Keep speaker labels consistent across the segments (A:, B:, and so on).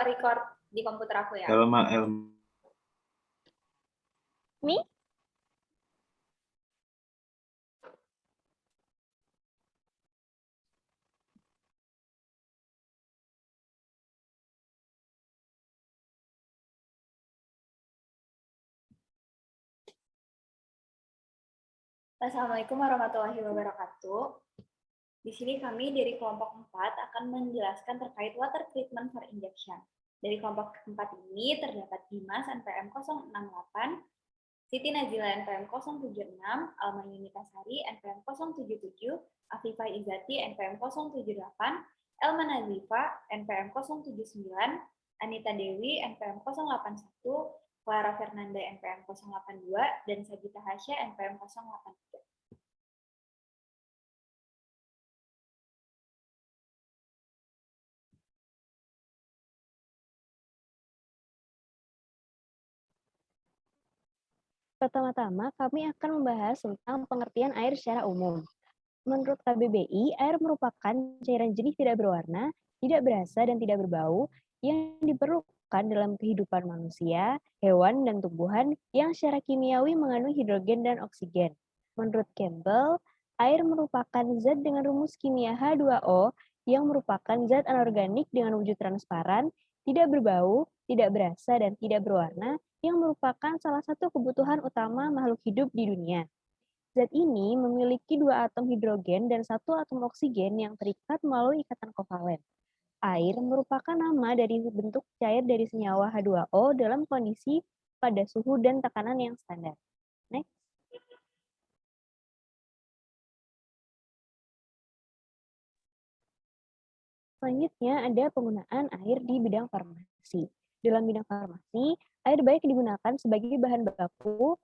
A: record di komputer aku ya.
B: Elma.
C: Mi?
A: Assalamualaikum warahmatullahi wabarakatuh. Di sini kami dari kelompok 4 akan menjelaskan terkait water treatment for injection. Dari kelompok 4 ini terdapat Dimas NPM 068, Siti Nazila NPM 076, Alma Yunitasari NPM 077, Afifah Izati NPM 078, Elma Nazifa NPM 079, Anita Dewi NPM 081, Clara Fernanda NPM 082, dan Sagita Hasya NPM 083.
C: Pertama-tama, kami akan membahas tentang pengertian air secara umum. Menurut KBBI, air merupakan cairan jenis tidak berwarna, tidak berasa, dan tidak berbau yang diperlukan dalam kehidupan manusia, hewan, dan tumbuhan yang secara kimiawi mengandung hidrogen dan oksigen. Menurut Campbell, air merupakan zat dengan rumus kimia H2O yang merupakan zat anorganik dengan wujud transparan, tidak berbau, tidak berasa, dan tidak berwarna, yang merupakan salah satu kebutuhan utama makhluk hidup di dunia. Zat ini memiliki 2 atom hidrogen dan 1 atom oksigen yang terikat melalui ikatan kovalen. Air merupakan nama dari bentuk cair dari senyawa H2O dalam kondisi pada suhu dan tekanan yang standar. Next. Selanjutnya ada penggunaan air di bidang farmasi. Dalam bidang farmasi, air baik digunakan sebagai bahan baku,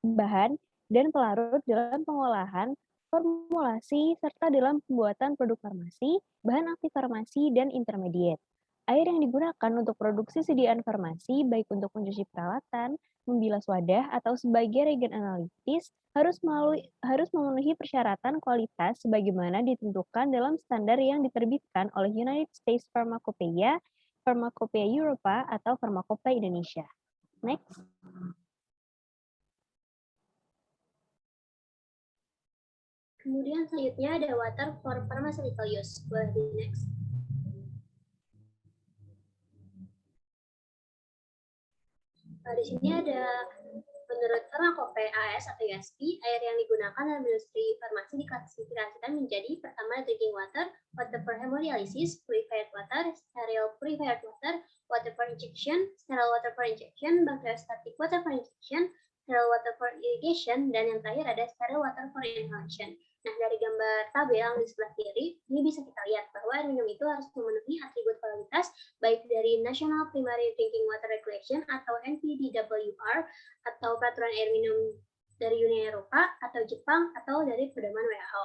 C: bahan, dan pelarut dalam pengolahan, formulasi, serta dalam pembuatan produk farmasi, bahan aktif farmasi, dan intermediate. Air yang digunakan untuk produksi sediaan farmasi, baik untuk mencuci peralatan, membilas wadah, atau sebagai reagen analitis, harus memenuhi persyaratan kualitas sebagaimana ditentukan dalam standar yang diterbitkan oleh United States Pharmacopeia, Pharmacopeia Europa, atau Pharmacopeia Indonesia. Next.
D: Kemudian selanjutnya ada water for pharmaceutical use. Boleh di next. Di sini ada menurut Pharmacopeia AS atau USP, air yang digunakan dalam industri farmasi diklasifikasikan menjadi pertama drinking water, water for hemodialysis, purified water, sterile purified water, water for injection, sterile water for injection, bacteriostatic water for injection, sterile water for irrigation, dan yang terakhir ada sterile water for inhalation. Nah, dari gambar tabel yang di sebelah kiri, ini bisa kita lihat bahwa air minum itu harus memenuhi atribut kualitas baik dari National Primary Drinking Water Regulation atau NPDWR atau peraturan air minum dari Uni Eropa atau Jepang atau dari pedoman WHO.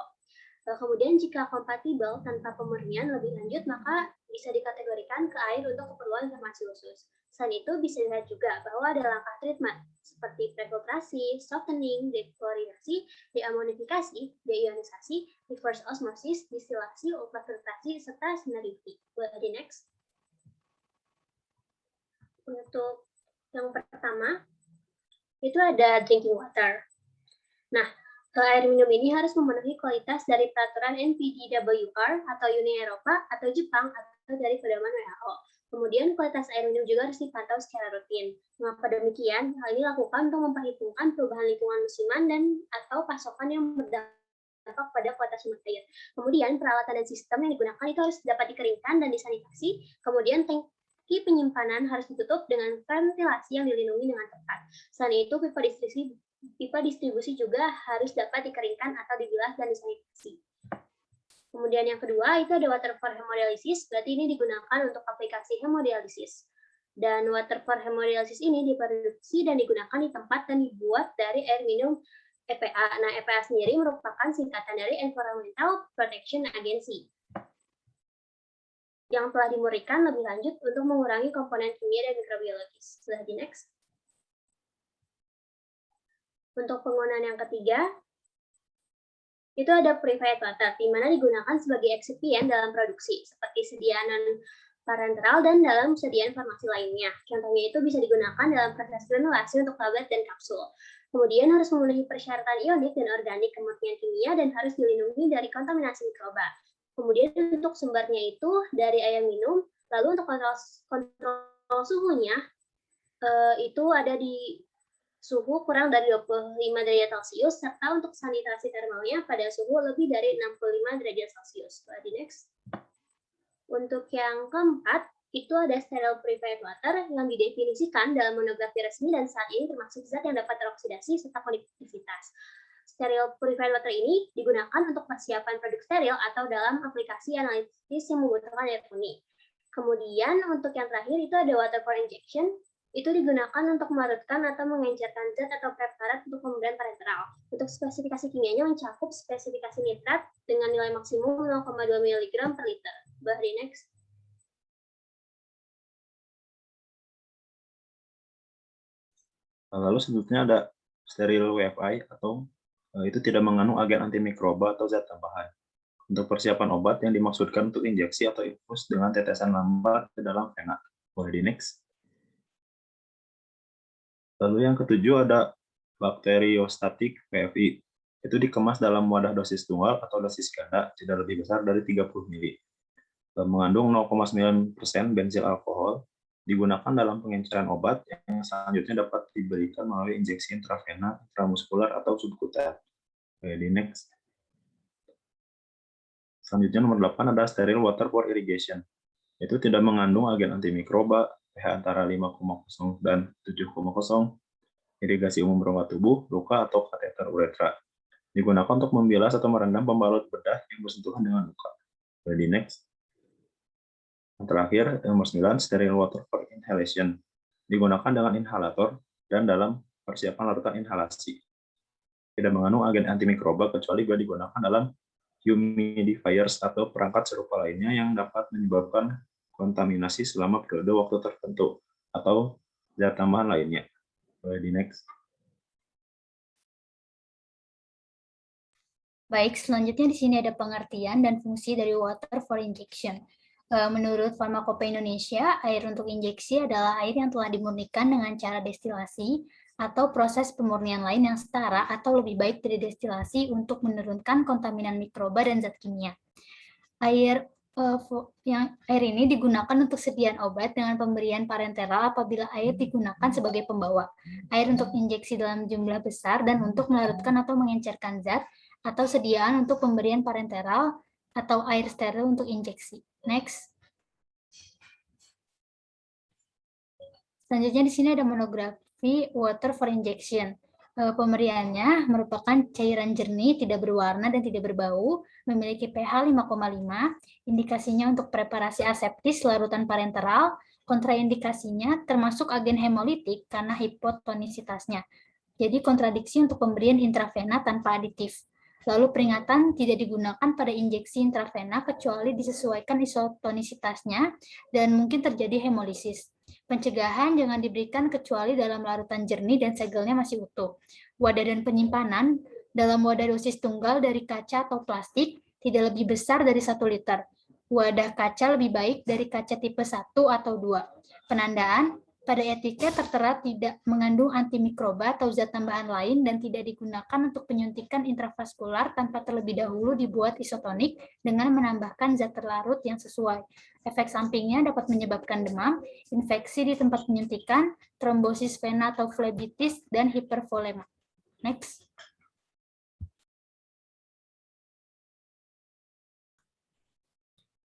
D: Kemudian jika kompatibel tanpa pemurnian lebih lanjut, maka bisa dikategorikan ke air untuk keperluan farmasi khusus. Selain itu, bisa dilihat juga bahwa ada langkah treatment seperti prefiltrasi, softening, deklorinasi, deamonifikasi, deionisasi, reverse osmosis, distilasi, ultrafiltrasi, serta salinity. Boleh di next. Untuk yang pertama, itu ada drinking water. Nah, air minum ini harus memenuhi kualitas dari peraturan NPDWR atau Uni Eropa atau Jepang atau dari pedoman WHO. Kemudian kualitas air minum juga harus dipantau secara rutin. Mengapa demikian? Hal ini dilakukan untuk memperhitungkan perubahan lingkungan musiman dan atau pasokan yang berdampak pada kualitas sumber air. Kemudian peralatan dan sistem yang digunakan itu harus dapat dikeringkan dan disanitasi. Kemudian tangki penyimpanan harus ditutup dengan ventilasi yang dilindungi dengan tepat. Selain itu, pipa distribusi juga harus dapat dikeringkan atau dibilas dan disanitasi. Kemudian yang kedua, itu ada water for hemodialysis, berarti ini digunakan untuk aplikasi hemodialisis. Dan water for hemodialysis ini diproduksi dan digunakan di tempat dan dibuat dari air minum EPA. Nah, EPA sendiri merupakan singkatan dari Environmental Protection Agency yang telah dimurnikan lebih lanjut untuk mengurangi komponen kimia dan mikrobiologis. Sudah di next. Untuk penggunaan yang ketiga, itu ada purified water, di mana digunakan sebagai eksipien dalam produksi, seperti sediaan parenteral dan dalam persediaan farmasi lainnya. Contohnya itu bisa digunakan dalam proses granulasi untuk tablet dan kapsul. Kemudian harus memenuhi persyaratan ionik dan organik kemurnian kimia dan harus dilindungi dari kontaminasi mikroba. Kemudian untuk sumbernya itu dari air minum, lalu untuk kontrol suhunya itu ada di suhu kurang dari 25 derajat Celcius, serta untuk sanitasi termalnya pada suhu lebih dari 65 derajat Celcius. Di next. Untuk yang keempat, itu ada sterile purified water yang didefinisikan dalam monografi resmi dan saat ini termasuk zat yang dapat teroksidasi serta konduktivitas. Sterile purified water ini digunakan untuk persiapan produk steril atau dalam aplikasi analisis yang membutuhkan air murni. Kemudian untuk yang terakhir itu ada water for injection, itu digunakan untuk melarutkan atau mengencerkan zat atau preparat untuk pemberian parenteral. Untuk spesifikasi kimianya mencakup spesifikasi nitrat dengan nilai maksimum 0,2 mg per liter. Bahri next.
B: Lalu selanjutnya ada steril WFI atau itu tidak mengandung agen antimikroba atau zat tambahan. Untuk persiapan obat yang dimaksudkan untuk injeksi atau infus dengan tetesan lambat ke dalam vena. Boleh di next. Lalu yang ketujuh ada bakteriostatik PFI. Itu dikemas dalam wadah dosis tunggal atau dosis ganda tidak lebih besar dari 30 ml. Mengandung 0,9% bensil alkohol, digunakan dalam pengenceran obat yang selanjutnya dapat diberikan melalui injeksi intravena, intramuskular, atau subkutan. Di next. Selanjutnya nomor 8 ada sterile water for irrigation. Itu tidak mengandung agen antimikroba, pH antara 5,0 dan 7,0, irigasi umum rongga tubuh, luka, atau kateter uretra. Digunakan untuk membilas atau merendam pembalut bedah yang bersentuhan dengan luka. Di next. Yang terakhir, nomor 9, sterile water for inhalation. Digunakan dengan inhalator dan dalam persiapan larutan inhalasi. Tidak mengandung agen antimikroba kecuali bila digunakan dalam humidifiers atau perangkat serupa lainnya yang dapat menyebabkan kontaminasi selama periode waktu tertentu atau zat tambahan lainnya. Di next.
E: Baik, selanjutnya di sini ada pengertian dan fungsi dari water for injection. Menurut Farmakope Indonesia, air untuk injeksi adalah air yang telah dimurnikan dengan cara destilasi atau proses pemurnian lain yang setara atau lebih baik dari destilasi untuk menurunkan kontaminan mikroba dan zat kimia. Air ini digunakan untuk sediaan obat dengan pemberian parenteral apabila air digunakan sebagai pembawa, air untuk injeksi dalam jumlah besar, dan untuk melarutkan atau mengencerkan zat, atau sediaan untuk pemberian parenteral atau air steril untuk injeksi. Next. Selanjutnya di sini ada monografi water for injection. Pemberiannya merupakan cairan jernih, tidak berwarna dan tidak berbau, memiliki pH 5,5, indikasinya untuk preparasi aseptis larutan parenteral, kontraindikasinya termasuk agen hemolitik karena hipotonisitasnya. Jadi kontradiksi untuk pemberian intravena tanpa aditif. Lalu peringatan tidak digunakan pada injeksi intravena kecuali disesuaikan isotonisitasnya dan mungkin terjadi hemolisis. Pencegahan jangan diberikan kecuali dalam larutan jernih dan segelnya masih utuh. Wadah dan penyimpanan dalam wadah dosis tunggal dari kaca atau plastik tidak lebih besar dari 1 liter. Wadah kaca lebih baik dari kaca tipe 1 atau 2. Penandaan pada etiket tertera tidak mengandung antimikroba atau zat tambahan lain dan tidak digunakan untuk penyuntikan intravaskular tanpa terlebih dahulu dibuat isotonik dengan menambahkan zat terlarut yang sesuai. Efek sampingnya dapat menyebabkan demam, infeksi di tempat penyuntikan, trombosis vena atau flebitis, dan hipervolema. Next.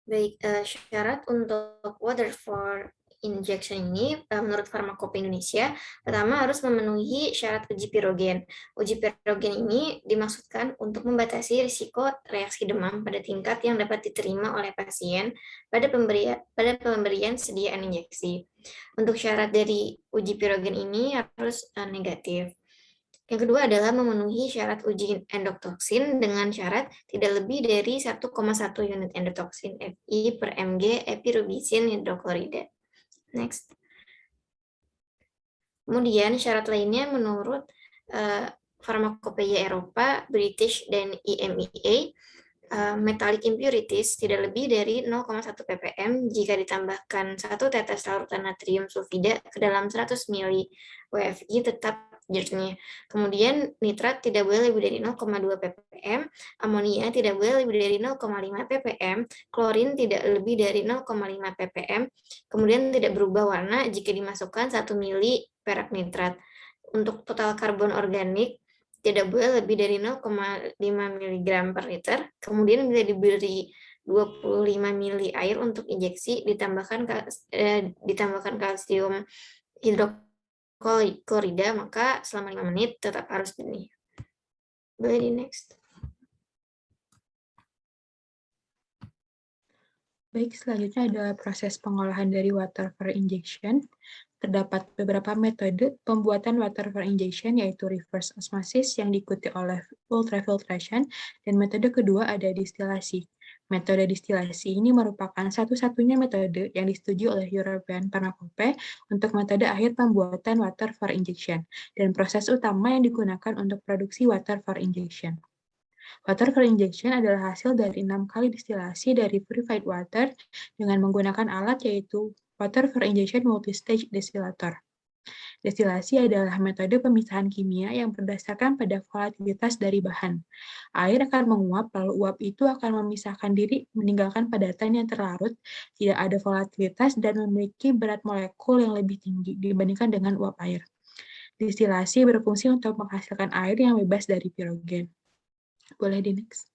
F: Baik, syarat untuk water for injection ini menurut Farmakope Indonesia pertama harus memenuhi syarat uji pirogen. Uji pirogen ini dimaksudkan untuk membatasi risiko reaksi demam pada tingkat yang dapat diterima oleh pasien pada pemberian sediaan injeksi. Untuk syarat dari uji pirogen ini harus negatif. Yang kedua adalah memenuhi syarat uji endotoksin dengan syarat tidak lebih dari 1,1 unit endotoksin Fi per mg epirubicin hidroklorida. Next. Kemudian syarat lainnya menurut Farmakopeia Eropa, British, dan EMEA, metallic impurities tidak lebih dari 0,1 ppm jika ditambahkan 1 tetes larutan natrium sulfida ke dalam 100 ml WFI tetap jernih. Kemudian nitrat tidak boleh lebih dari 0,2 ppm, amonia tidak boleh lebih dari 0,5 ppm, klorin tidak lebih dari 0,5 ppm, kemudian tidak berubah warna jika dimasukkan 1 ml perak nitrat. Untuk total karbon organik tidak boleh lebih dari 0,5 mg per liter, kemudian bila diberi 25 ml air untuk injeksi, ditambahkan kalsium hidroklorida, maka selama 5 menit tetap harus jernih. Boleh di next.
G: Baik, selanjutnya adalah proses pengolahan dari water vapor injection. Terdapat beberapa metode pembuatan water vapor injection, yaitu reverse osmosis yang diikuti oleh ultrafiltration, dan metode kedua ada distilasi. Metode distilasi ini merupakan satu-satunya metode yang disetujui oleh European Pharmacopoeia untuk metode akhir pembuatan water vapor injection, dan proses utama yang digunakan untuk produksi water vapor injection. Water vapor injection adalah hasil dari 6 kali distilasi dari purified water dengan menggunakan alat yaitu water vapor injection multistage destillator. Destilasi adalah metode pemisahan kimia yang berdasarkan pada volatilitas dari bahan. Air akan menguap, lalu uap itu akan memisahkan diri, meninggalkan padatan yang terlarut, tidak ada volatilitas, dan memiliki berat molekul yang lebih tinggi dibandingkan dengan uap air. Destilasi berfungsi untuk menghasilkan air yang bebas dari pirogen. Boleh di next.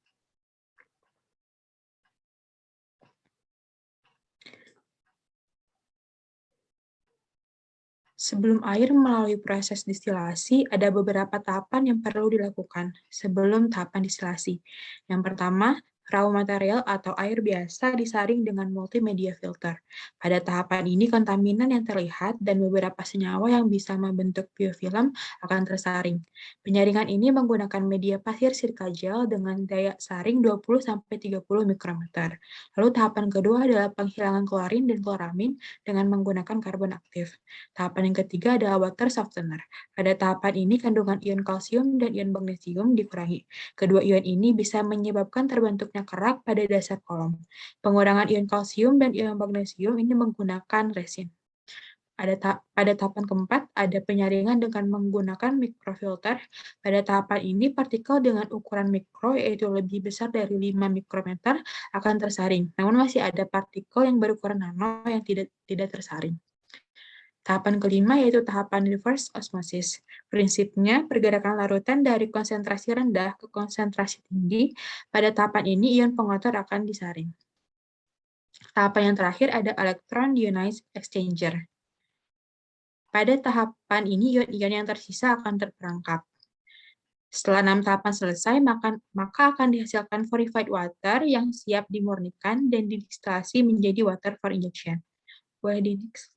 G: Sebelum air melalui proses distilasi, ada beberapa tahapan yang perlu dilakukan sebelum tahapan distilasi. Yang pertama, raw material atau air biasa disaring dengan multimedia filter. Pada tahapan ini, kontaminan yang terlihat dan beberapa senyawa yang bisa membentuk biofilm akan tersaring. Penyaringan ini menggunakan media pasir silica gel dengan daya saring 20-30 mikrometer. Lalu tahapan kedua adalah penghilangan klorin dan kloramin dengan menggunakan karbon aktif. Tahapan yang ketiga adalah water softener. Pada tahapan ini, kandungan ion kalsium dan ion magnesium dikurangi. Kedua ion ini bisa menyebabkan terbentuknya kerak pada dasar kolom. Pengurangan ion kalsium dan ion magnesium ini menggunakan resin. Pada tahapan keempat, ada penyaringan dengan menggunakan mikrofilter. Pada tahapan ini, partikel dengan ukuran mikro, yaitu lebih besar dari 5 mikrometer, akan tersaring. Namun masih ada partikel yang berukuran nano yang tidak tersaring. Tahapan kelima yaitu tahapan reverse osmosis. Prinsipnya, pergerakan larutan dari konsentrasi rendah ke konsentrasi tinggi. Pada tahapan ini, ion pengotor akan disaring. Tahapan yang terakhir ada electron ionized exchanger. Pada tahapan ini, ion-ion yang tersisa akan terperangkap. Setelah 6 tahapan selesai, maka akan dihasilkan purified water yang siap dimurnikan dan didistilasi menjadi water for injection. Boleh di next.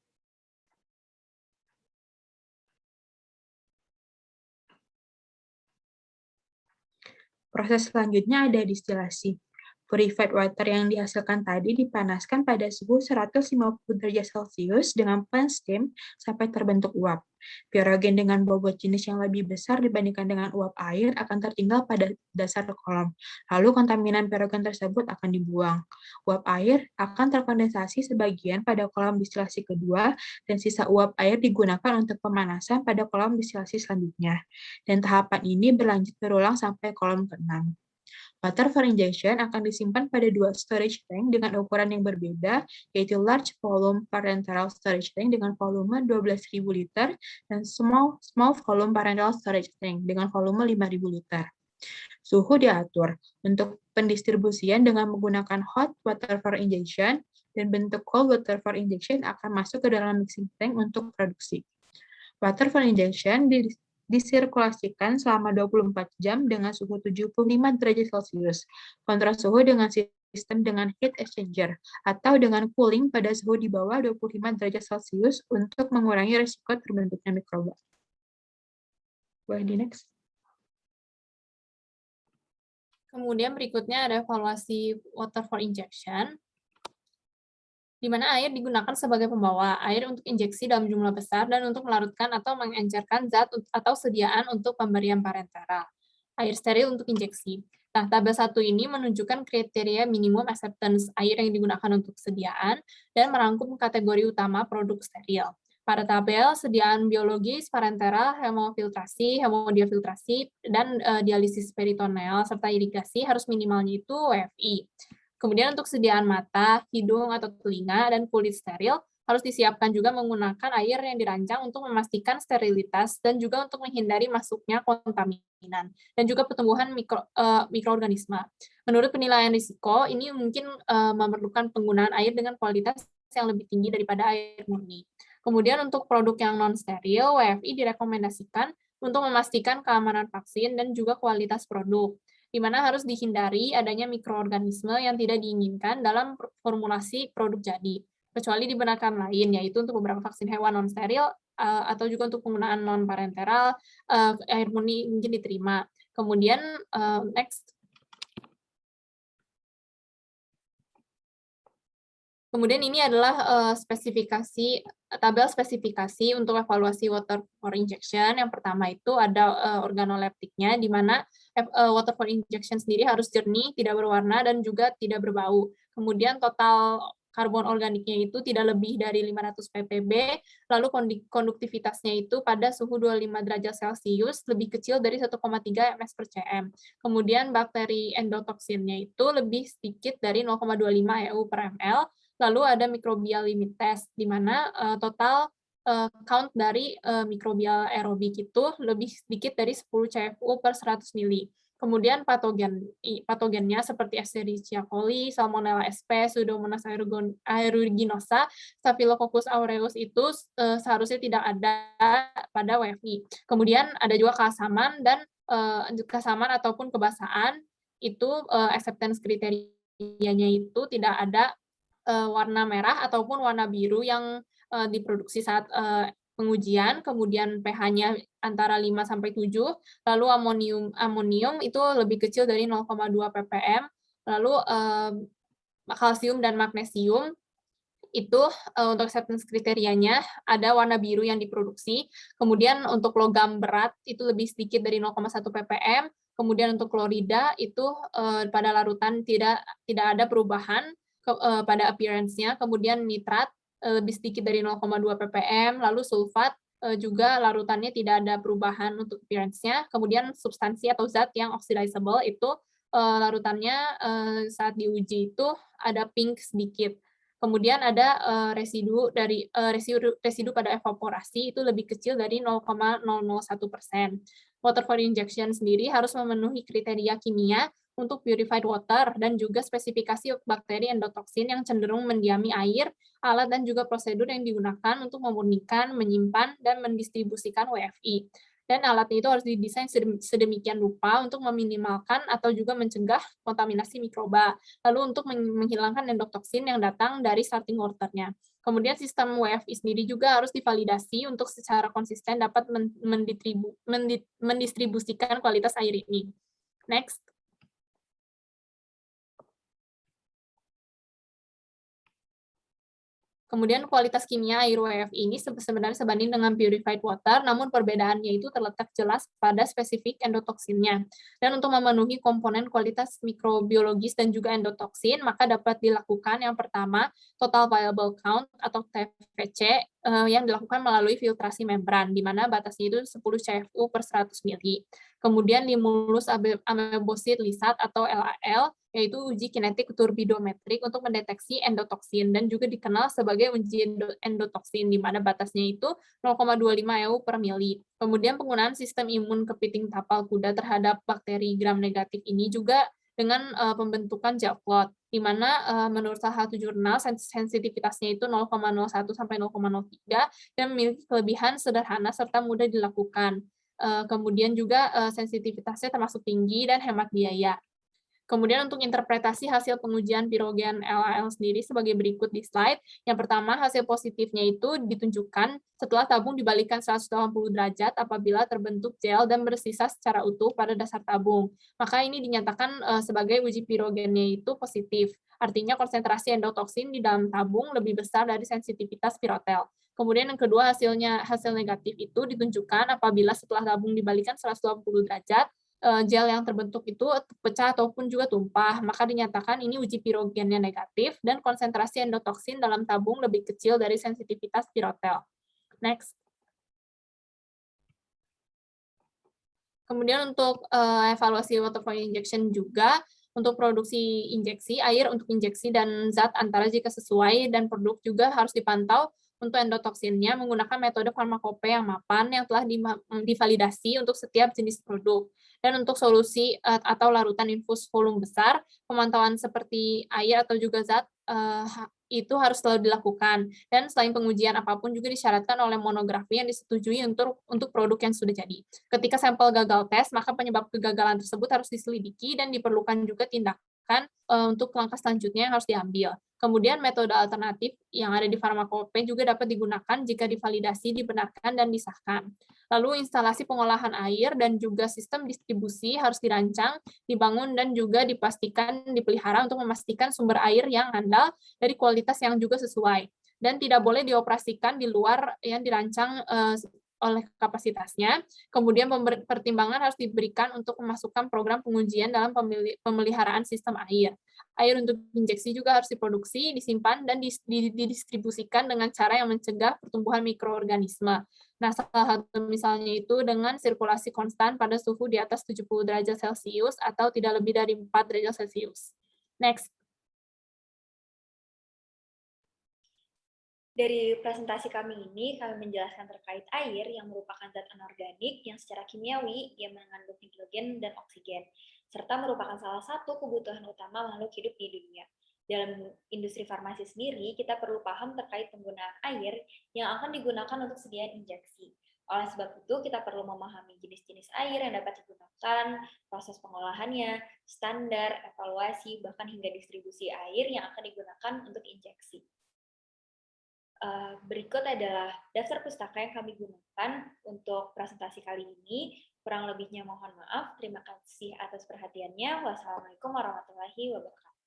G: Proses selanjutnya ada distilasi. Purified water yang dihasilkan tadi dipanaskan pada suhu 150 derajat Celcius dengan pan steam sampai terbentuk uap. Pirogen dengan bobot jenis yang lebih besar dibandingkan dengan uap air akan tertinggal pada dasar kolom. Lalu kontaminan pirogen tersebut akan dibuang. Uap air akan terkondensasi sebagian pada kolom distilasi kedua dan sisa uap air digunakan untuk pemanasan pada kolom distilasi selanjutnya. Dan tahapan ini berlanjut berulang sampai kolom ke-6. Water for injection akan disimpan pada 2 storage tank dengan ukuran yang berbeda, yaitu large volume parenteral storage tank dengan volume 12.000 liter dan small volume parenteral storage tank dengan volume 5.000 liter. Suhu diatur untuk pendistribusian dengan menggunakan hot water for injection dan bentuk cold water for injection akan masuk ke dalam mixing tank untuk produksi. Water for injection disirkulasikan selama 24 jam dengan suhu 75 derajat Celcius. Kontrol suhu dengan sistem dengan heat exchanger atau dengan cooling pada suhu di bawah 25 derajat Celcius untuk mengurangi risiko terbentuknya mikroba. Boleh di next.
H: Kemudian berikutnya ada evaluasi water for injection, di mana air digunakan sebagai pembawa air untuk injeksi dalam jumlah besar dan untuk melarutkan atau mengencerkan zat atau sediaan untuk pemberian parenteral. Air steril untuk injeksi. Nah, tabel 1 ini menunjukkan kriteria minimum acceptance air yang digunakan untuk sediaan dan merangkum kategori utama produk steril. Pada tabel, sediaan biologis, parenteral, hemofiltrasi, hemodiafiltrasi, dan dialisis peritoneal serta irigasi harus minimalnya itu WFI. Kemudian untuk sediaan mata, hidung atau telinga, dan kulit steril harus disiapkan juga menggunakan air yang dirancang untuk memastikan sterilitas dan juga untuk menghindari masuknya kontaminan dan juga pertumbuhan mikroorganisme. Menurut penilaian risiko, ini mungkin memerlukan penggunaan air dengan kualitas yang lebih tinggi daripada air murni. Kemudian untuk produk yang non-steril, WFI direkomendasikan untuk memastikan keamanan vaksin dan juga kualitas produk, di mana harus dihindari adanya mikroorganisme yang tidak diinginkan dalam formulasi produk jadi, kecuali dibenarkan lain, yaitu untuk beberapa vaksin hewan non-steril atau juga untuk penggunaan non-parenteral, air murni mungkin diterima. Kemudian, next. Kemudian ini adalah tabel spesifikasi untuk evaluasi water for injection. Yang pertama itu ada organoleptiknya, di mana water for injection sendiri harus jernih, tidak berwarna, dan juga tidak berbau. Kemudian total karbon organiknya itu tidak lebih dari 500 ppb, lalu konduktivitasnya itu pada suhu 25 derajat Celcius lebih kecil dari 1,3 ms per cm. Kemudian bakteri endotoksinnya itu lebih sedikit dari 0,25 EU per ml, lalu ada microbial limit test, di mana total count dari microbial aerobik itu lebih sedikit dari 10 CFU per 100 mili. Kemudian patogennya seperti Escherichia coli, Salmonella sp, Pseudomonas aeruginosa, Staphylococcus aureus itu seharusnya tidak ada pada WFI. Kemudian ada juga keasaman dan keasaman ataupun kebasaan itu acceptance kriterianya itu tidak ada warna merah ataupun warna biru yang diproduksi saat pengujian, kemudian pH-nya antara 5 sampai 7, lalu amonium itu lebih kecil dari 0,2 ppm, lalu kalsium dan magnesium itu untuk acceptance kriterianya ada warna biru yang diproduksi, kemudian untuk logam berat itu lebih sedikit dari 0,1 ppm, kemudian untuk klorida itu pada larutan tidak ada perubahan pada appearance-nya, kemudian nitrat lebih sedikit dari 0,2 ppm, lalu sulfat juga larutannya tidak ada perubahan untuk appearance-nya, kemudian substansi atau zat yang oxidizable itu larutannya saat diuji itu ada pink sedikit. Kemudian ada residu pada evaporasi itu lebih kecil dari 0,001%. Water for injection sendiri harus memenuhi kriteria kimia untuk purified water dan juga spesifikasi bakteri endotoksin yang cenderung mendiami air, alat dan juga prosedur yang digunakan untuk memurnikan, menyimpan, dan mendistribusikan WFI. Dan alatnya itu harus didesain sedemikian rupa untuk meminimalkan atau juga mencegah kontaminasi mikroba, lalu untuk menghilangkan endotoksin yang datang dari starting water-nya. Kemudian sistem WFI sendiri juga harus divalidasi untuk secara konsisten dapat mendistribusikan kualitas air ini. Next. Kemudian kualitas kimia air WFI ini sebenarnya sebanding dengan purified water, namun perbedaannya itu terletak jelas pada spesifik endotoksinnya. Dan untuk memenuhi komponen kualitas mikrobiologis dan juga endotoksin, maka dapat dilakukan yang pertama, total viable count atau TVC, yang dilakukan melalui filtrasi membran, di mana batasnya itu 10 CFU per 100 mili. Kemudian limulus amebosid lisat atau LAL, yaitu uji kinetik turbidometrik untuk mendeteksi endotoksin dan juga dikenal sebagai uji endotoksin, di mana batasnya itu 0,25 EU per mili. Kemudian penggunaan sistem imun kepiting tapal kuda terhadap bakteri gram negatif ini juga dengan pembentukan gel clot, di mana menurut salah satu jurnal sensitivitasnya itu 0,01 sampai 0,03 dan memiliki kelebihan sederhana serta mudah dilakukan. Kemudian juga sensitivitasnya termasuk tinggi dan hemat biaya. Kemudian untuk interpretasi hasil pengujian pirogen LAL sendiri sebagai berikut di slide. Yang pertama, hasil positifnya itu ditunjukkan setelah tabung dibalikkan 180 derajat apabila terbentuk gel dan bersisa secara utuh pada dasar tabung. Maka ini dinyatakan sebagai uji pirogennya itu positif. Artinya konsentrasi endotoksin di dalam tabung lebih besar dari sensitivitas pirotel. Kemudian yang kedua, hasil negatif itu ditunjukkan apabila setelah tabung dibalikkan 180 derajat, gel yang terbentuk itu pecah ataupun juga tumpah, maka dinyatakan ini uji pirogennya negatif dan konsentrasi endotoksin dalam tabung lebih kecil dari sensitivitas pirotel. Next. Kemudian untuk evaluasi waterfall injection juga, untuk produksi injeksi, air untuk injeksi dan zat antara jika sesuai, dan produk juga harus dipantau untuk endotoksinnya menggunakan metode farmakope yang mapan yang telah divalidasi untuk setiap jenis produk. Dan untuk solusi atau larutan infus volume besar, pemantauan seperti air atau juga zat itu harus selalu dilakukan. Dan selain pengujian apapun juga disyaratkan oleh monografi yang disetujui untuk produk yang sudah jadi. Ketika sampel gagal tes, maka penyebab kegagalan tersebut harus diselidiki dan diperlukan juga tindakan untuk langkah selanjutnya yang harus diambil. Kemudian metode alternatif yang ada di farmakope juga dapat digunakan jika divalidasi, dibenarkan, dan disahkan. Lalu instalasi pengolahan air dan juga sistem distribusi harus dirancang, dibangun, dan juga dipastikan dipelihara untuk memastikan sumber air yang handal dari kualitas yang juga sesuai. Dan tidak boleh dioperasikan di luar yang dirancang oleh kapasitasnya. Kemudian pertimbangan harus diberikan untuk memasukkan program pengujian dalam pemeliharaan sistem air. Air untuk injeksi juga harus diproduksi, disimpan, dan didistribusikan dengan cara yang mencegah pertumbuhan mikroorganisme. Nah, salah satu misalnya itu dengan sirkulasi konstan pada suhu di atas 70 derajat Celcius atau tidak lebih dari 4 derajat Celcius. Next.
A: Dari presentasi kami ini, kami menjelaskan terkait air yang merupakan zat anorganik yang secara kimiawi dia mengandung hidrogen dan oksigen, serta merupakan salah satu kebutuhan utama makhluk hidup di dunia. Dalam industri farmasi sendiri, kita perlu paham terkait penggunaan air yang akan digunakan untuk sediaan injeksi. Oleh sebab itu, kita perlu memahami jenis-jenis air yang dapat digunakan, proses pengolahannya, standar, evaluasi, bahkan hingga distribusi air yang akan digunakan untuk injeksi. Berikut adalah daftar pustaka yang kami gunakan untuk presentasi kali ini. Kurang lebihnya mohon maaf. Terima kasih atas perhatiannya. Wassalamualaikum warahmatullahi wabarakatuh.